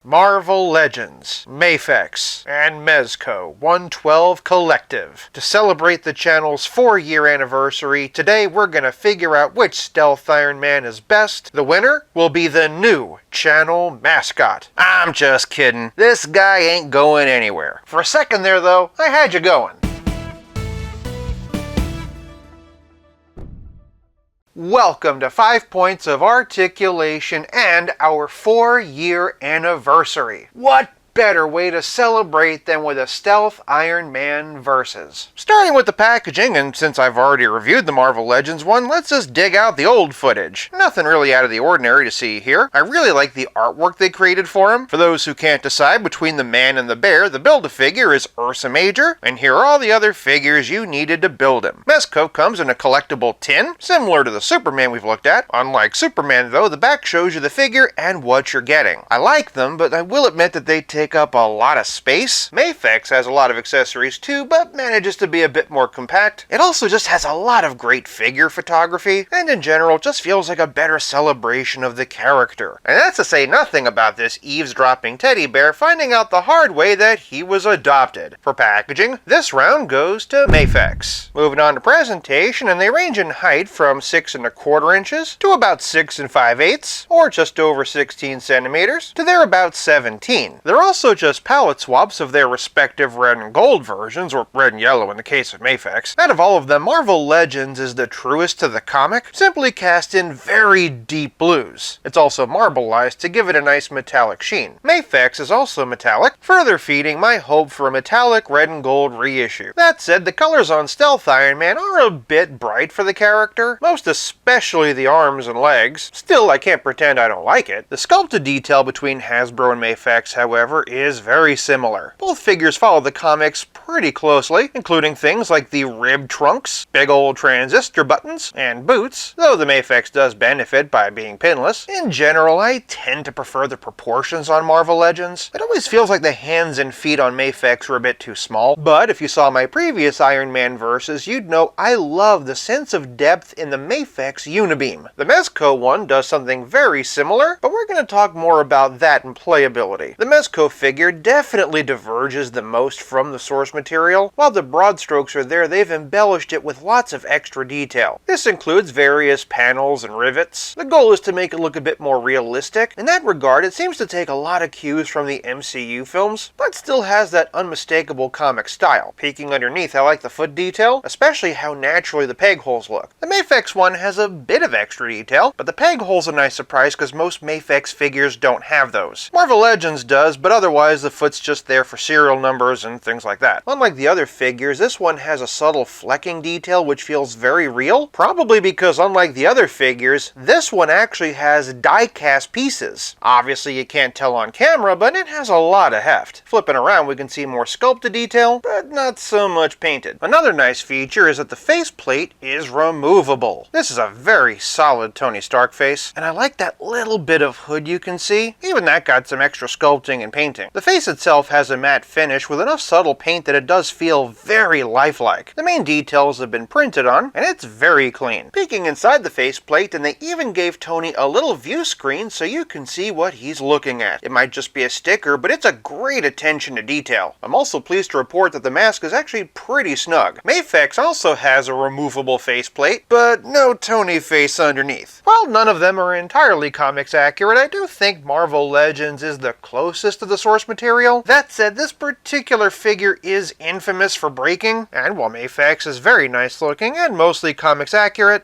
Marvel Legends, MAFEX, and Mezco 112 Collective. To celebrate the channel's 4-year anniversary, today we're gonna figure out which Stealth Iron Man is best. The winner will be the new channel mascot. I'm just kidding. This guy ain't going anywhere. For a second there though, I had you going. Welcome to 5 Points of Articulation and our 4-year anniversary. What better way to celebrate than with a Stealth Iron Man versus? Starting with the packaging, and since I've already reviewed the Marvel Legends one, let's just dig out the old footage. Nothing really out of the ordinary to see here. I really like the artwork they created for him. For those who can't decide between the man and the bear, the Build-A-Figure is Ursa Major, and here are all the other figures you needed to build him. Mezco comes in a collectible tin, similar to the Superman we've looked at. Unlike Superman though, the back shows you the figure and what you're getting. I like them, but I will admit that they take up a lot of space. MAFEX has a lot of accessories too, but manages to be a bit more compact. It also just has a lot of great figure photography, and in general just feels like a better celebration of the character. And that's to say nothing about this eavesdropping teddy bear finding out the hard way that he was adopted. For packaging, this round goes to MAFEX. Moving on to presentation, and they range in height from 6 1/4 inches to about 6 5/8, or just over 16 centimeters, to they're about 17. They're also just palette swaps of their respective red and gold versions, or red and yellow in the case of MAFEX. Out of all of them, Marvel Legends is the truest to the comic, simply cast in very deep blues. It's also marbleized to give it a nice metallic sheen. MAFEX is also metallic, further feeding my hope for a metallic red and gold reissue. That said, the colors on Stealth Iron Man are a bit bright for the character, most especially the arms and legs. Still, I can't pretend I don't like it. The sculpted detail between Hasbro and MAFEX, however, is very similar. Both figures follow the comics pretty closely, including things like the ribbed trunks, big old transistor buttons, and boots, though the MAFEX does benefit by being pinless. In general, I tend to prefer the proportions on Marvel Legends. It always feels like the hands and feet on MAFEX were a bit too small, but if you saw my previous Iron Man versus, you'd know I love the sense of depth in the MAFEX Unibeam. The Mezco one does something very similar, but we're going to talk more about that in playability. The Mezco figure definitely diverges the most from the source material. While the broad strokes are there, they've embellished it with lots of extra detail. This includes various panels and rivets. The goal is to make it look a bit more realistic. In that regard, it seems to take a lot of cues from the MCU films, but still has that unmistakable comic style. Peeking underneath, I like the foot detail, especially how naturally the peg holes look. The MAFEX one has a bit of extra detail, but the peg hole's a nice surprise because most MAFEX figures don't have those. Marvel Legends does, but otherwise the foot's just there for serial numbers and things like that. Unlike the other figures, this one has a subtle flecking detail which feels very real, probably because unlike the other figures, this one actually has die-cast pieces. Obviously you can't tell on camera, but it has a lot of heft. Flipping around we can see more sculpted detail, but not so much painted. Another nice feature is that the faceplate is removable. This is a very solid Tony Stark face, and I like that little bit of hood you can see. Even that got some extra sculpting and painting. The face itself has a matte finish with enough subtle paint that it does feel very lifelike. The main details have been printed on, and it's very clean. Peeking inside the faceplate, and they even gave Tony a little view screen so you can see what he's looking at. It might just be a sticker, but it's a great attention to detail. I'm also pleased to report that the mask is actually pretty snug. MAFEX also has a removable faceplate, but no Tony face underneath. While none of them are entirely comics accurate, I do think Marvel Legends is the closest to the source material. That said, this particular figure is infamous for breaking, and while MAFEX is very nice looking and mostly comics accurate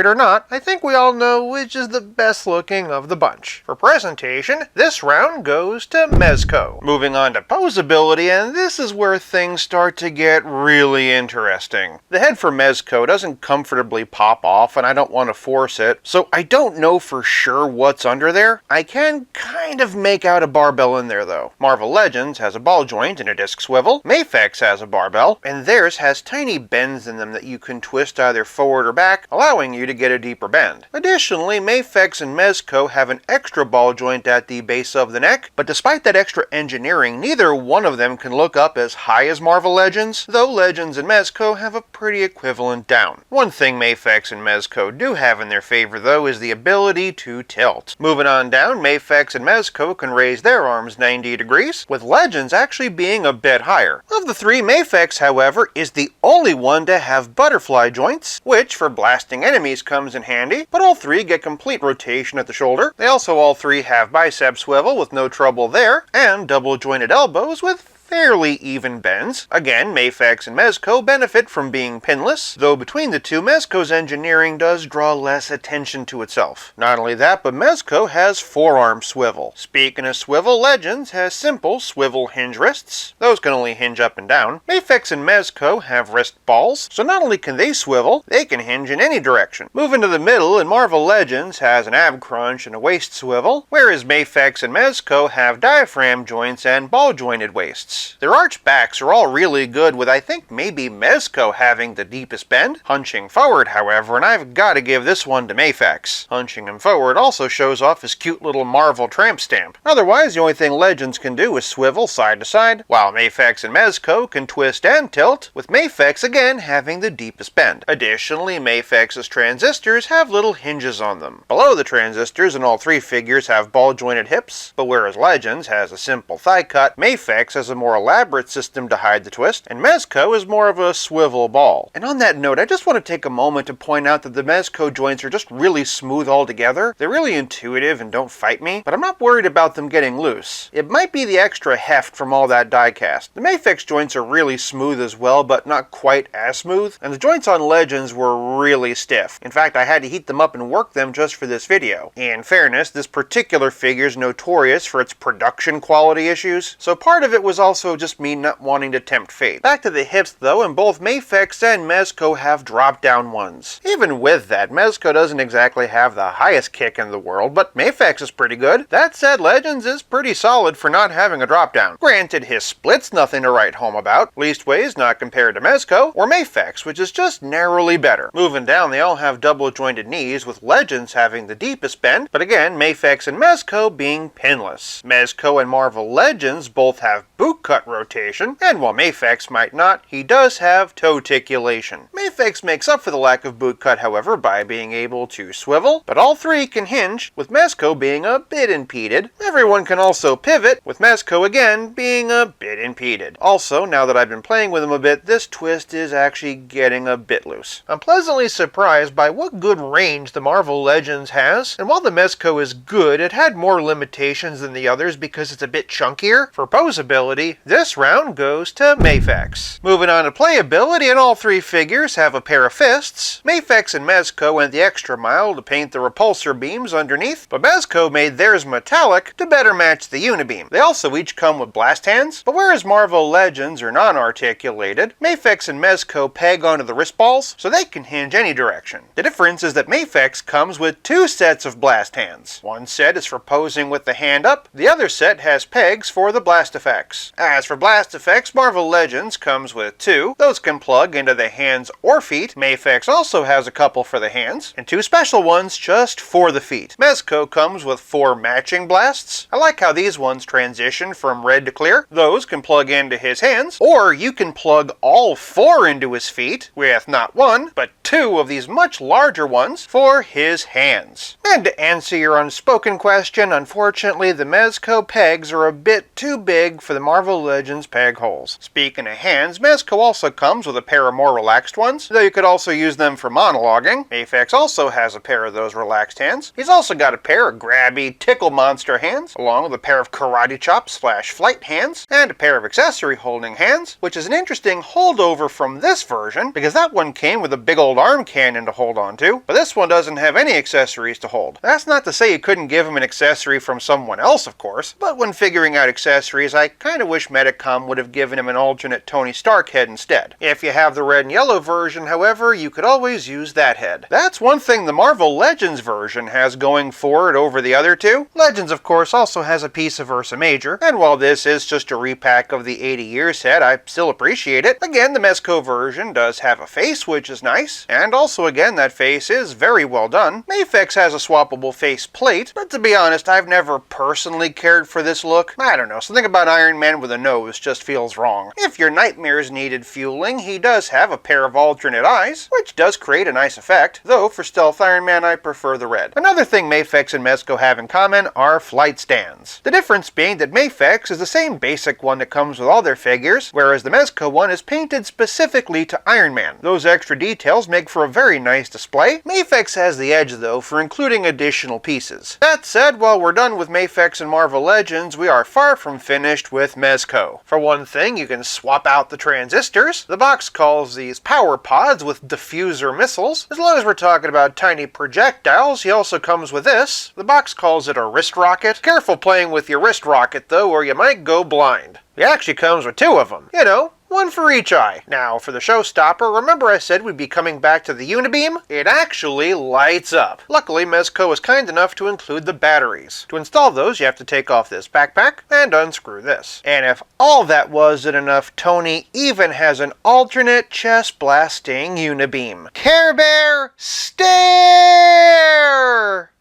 or not, I think we all know which is the best looking of the bunch. For presentation, this round goes to Mezco. Moving on to Posability, and this is where things start to get really interesting. The head for Mezco doesn't comfortably pop off, and I don't want to force it, so I don't know for sure what's under there. I can kind of make out a barbell in there though. though. Marvel Legends has a ball joint and a disc swivel, MAFEX has a barbell, and theirs has tiny bends in them that you can twist either forward or back, allowing you to get a deeper bend. Additionally, MAFEX and Mezco have an extra ball joint at the base of the neck, but despite that extra engineering, neither one of them can look up as high as Marvel Legends, though Legends and Mezco have a pretty equivalent down. One thing MAFEX and Mezco do have in their favor though is the ability to tilt. Moving on down, MAFEX and Mezco can raise their arms 90 degrees, with Legends actually being a bit higher. Of the three, MAFEX, however, is the only one to have butterfly joints, which for blasting enemies comes in handy, but all three get complete rotation at the shoulder. They also all three have bicep swivel with no trouble there, and double jointed elbows with fairly even bends. Again, MAFEX and Mezco benefit from being pinless, though between the two, Mezco's engineering does draw less attention to itself. Not only that, but Mezco has forearm swivel. Speaking of swivel, Legends has simple swivel hinge wrists. Those can only hinge up and down. MAFEX and Mezco have wrist balls, so not only can they swivel, they can hinge in any direction. Moving to the middle, and Marvel Legends has an ab crunch and a waist swivel, whereas MAFEX and Mezco have diaphragm joints and ball jointed waists. Their arch backs are all really good, with I think maybe Mezco having the deepest bend. Hunching forward, however, and I've got to give this one to MAFEX. Hunching him forward also shows off his cute little Marvel tramp stamp. Otherwise, the only thing Legends can do is swivel side to side, while MAFEX and Mezco can twist and tilt, with MAFEX again having the deepest bend. Additionally, MAFEX's transistors have little hinges on them. Below the transistors, and all three figures have ball jointed hips, but whereas Legends has a simple thigh cut, MAFEX has a more elaborate system to hide the twist, and Mezco is more of a swivel ball. And on that note, I just want to take a moment to point out that the Mezco joints are just really smooth altogether. They're really intuitive and don't fight me, but I'm not worried about them getting loose. It might be the extra heft from all that die cast. The MAFEX joints are really smooth as well, but not quite as smooth, and the joints on Legends were really stiff. In fact, I had to heat them up and work them just for this video. In fairness, this particular figure is notorious for its production quality issues, so part of it was also just me not wanting to tempt fate. Back to the hips though, and both MAFEX and Mezco have drop down ones. Even with that, Mezco doesn't exactly have the highest kick in the world, but MAFEX is pretty good. That said, Legends is pretty solid for not having a drop down. Granted, his split's nothing to write home about, leastways not compared to Mezco or MAFEX, which is just narrowly better. Moving down, they all have double jointed knees, with Legends having the deepest bend, but again, MAFEX and Mezco being pinless. Mezco and Marvel Legends both have boot cut rotation, and while MAFEX might not, he does have toe-ticulation. MAFEX makes up for the lack of boot cut, however, by being able to swivel, but all three can hinge, with Mezco being a bit impeded. Everyone can also pivot, with Mezco again being a bit impeded. Also, now that I've been playing with him a bit, this twist is actually getting a bit loose. I'm pleasantly surprised by what good range the Marvel Legends has, and while the Mezco is good, it had more limitations than the others because it's a bit chunkier. For Posability, this round goes to MAFEX. Moving on to Playability, and all three figures have a pair of fists. MAFEX and Mezco went the extra mile to paint the repulsor beams underneath, but Mezco made theirs metallic to better match the unibeam. They also each come with blast hands, but whereas Marvel Legends are non-articulated, MAFEX and Mezco peg onto the wrist balls so they can hinge any direction. The difference is that MAFEX comes with two sets of blast hands. One set is for posing with the hand up, the other set has pegs for the blast effects. As for blast effects, Marvel Legends comes with two. Those can plug into the hands or feet. MAFEX also has a couple for the hands, and two special ones just for the feet. Mezco comes with four matching blasts. I like how these ones transition from red to clear. Those can plug into his hands, or you can plug all four into his feet, with not one, but two of these much larger ones for his hands. And to answer your unspoken question, unfortunately the Mezco pegs are a bit too big for the Marvel Legends peg holes. Speaking of hands, Mezco also comes with a pair of more relaxed ones, though you could also use them for monologuing. MAFEX also has a pair of those relaxed hands. He's also got a pair of grabby tickle monster hands, along with a pair of karate chop / flight hands, and a pair of accessory holding hands, which is an interesting holdover from this version, because that one came with a big old arm cannon to hold on to, but this one doesn't have any accessories to hold. That's not to say you couldn't give him an accessory from someone else, of course, but when figuring out accessories, I kinda wish wish Medicom would have given him an alternate Tony Stark head instead. If you have the red and yellow version, however, you could always use that head. That's one thing the Marvel Legends version has going for it over the other two. Legends, of course, also has a piece of Ursa Major, and while this is just a repack of the 80 Years head, I still appreciate it. Again, the Mezco version does have a face, which is nice, and also again, that face is very well done. MAFEX has a swappable face plate, but to be honest, I've never personally cared for this look. I don't know, something about Iron Man with a nose just feels wrong. If your nightmares needed fueling, he does have a pair of alternate eyes, which does create a nice effect, though for Stealth Iron Man I prefer the red. Another thing MAFEX and Mezco have in common are flight stands. The difference being that MAFEX is the same basic one that comes with all their figures, whereas the Mezco one is painted specifically to Iron Man. Those extra details make for a very nice display. MAFEX has the edge though for including additional pieces. That said, while we're done with MAFEX and Marvel Legends, we are far from finished with Mezco. For one thing, you can swap out the transistors. The box calls these power pods with diffuser missiles. As long as we're talking about tiny projectiles, he also comes with this. The box calls it a wrist rocket. Careful playing with your wrist rocket though, or you might go blind. He actually comes with two of them. You know, one for each eye. Now, for the showstopper, remember I said we'd be coming back to the Unibeam? It actually lights up. Luckily, Mezco was kind enough to include the batteries. To install those, you have to take off this backpack and unscrew this. And if all that wasn't enough, Tony even has an alternate chest-blasting Unibeam. Care Bear, stare!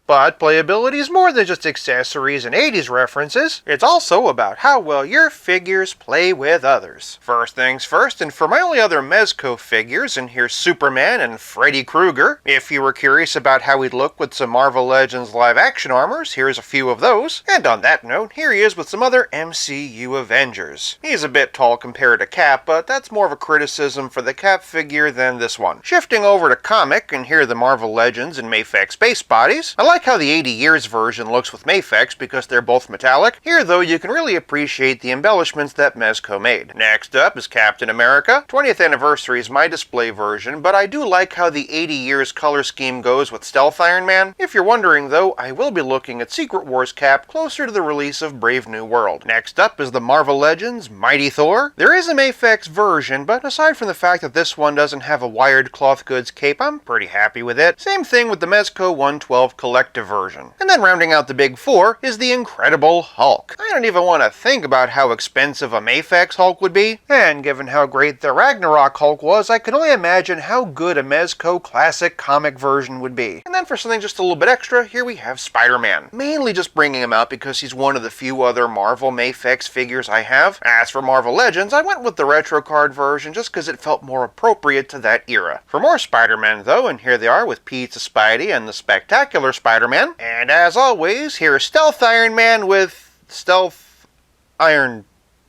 But playability is more than just accessories and 80s references. It's also about how well your figures play with others. First things first, and for my only other Mezco figures, and here's Superman and Freddy Krueger. If you were curious about how he'd look with some Marvel Legends live-action armors, here's a few of those. And on that note, here he is with some other MCU Avengers. He's a bit tall compared to Cap, but that's more of a criticism for the Cap figure than this one. Shifting over to comic, and here are the Marvel Legends and MAFEX base bodies. I like how the 80 Years version looks with MAFEX because they're both metallic. Here though, you can really appreciate the embellishments that Mezco made. Next up is Captain America. 20th Anniversary is my display version, but I do like how the 80 Years color scheme goes with Stealth Iron Man. If you're wondering though, I will be looking at Secret Wars Cap closer to the release of Brave New World. Next up is the Marvel Legends Mighty Thor. There is a MAFEX version, but aside from the fact that this one doesn't have a wired cloth goods cape, I'm pretty happy with it. Same thing with the Mezco 112 Collective version. And then rounding out the big four is the Incredible Hulk. I don't even want to think about how expensive a MAFEX Hulk would be, and given how great the Ragnarok Hulk was, I can only imagine how good a Mezco classic comic version would be. And then for something just a little bit extra, here we have Spider-Man. Mainly just bringing him out because he's one of the few other Marvel MAFEX figures I have. As for Marvel Legends, I went with the retro card version just because it felt more appropriate to that era. For more Spider-Man though, and here they are with Pizza Spidey and the Spectacular Spider-Man. And as always, here's Stealth Iron Man with Stealth Iron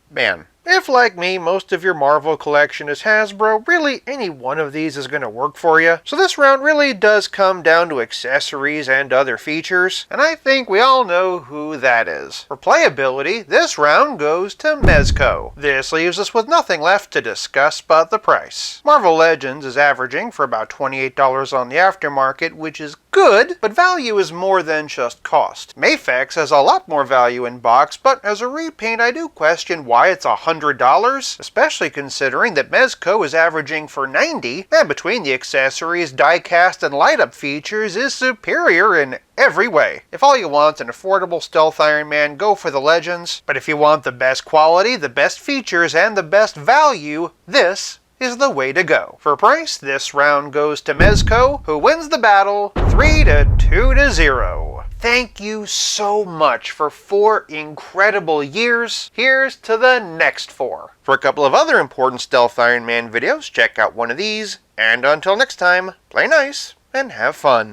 Man. If, like me, most of your Marvel collection is Hasbro, really any one of these is going to work for you. So this round really does come down to accessories and other features, and I think we all know who that is. For playability, this round goes to Mezco. This leaves us with nothing left to discuss but the price. Marvel Legends is averaging for about $28 on the aftermarket, which is good, but value is more than just cost. MAFEX has a lot more value in box, but as a repaint I do question why it's $100, especially considering that Mezco is averaging for $90, and between the accessories, die-cast, and light-up features is superior in every way. If all you want an affordable Stealth Iron Man, go for the Legends, but if you want the best quality, the best features, and the best value, this is the way to go. For price, this round goes to Mezco, who wins the battle 3-2-0. Thank you so much for 4 incredible years. Here's to the next 4. For a couple of other important Stealth Iron Man videos, check out one of these. And until next time, play nice and have fun.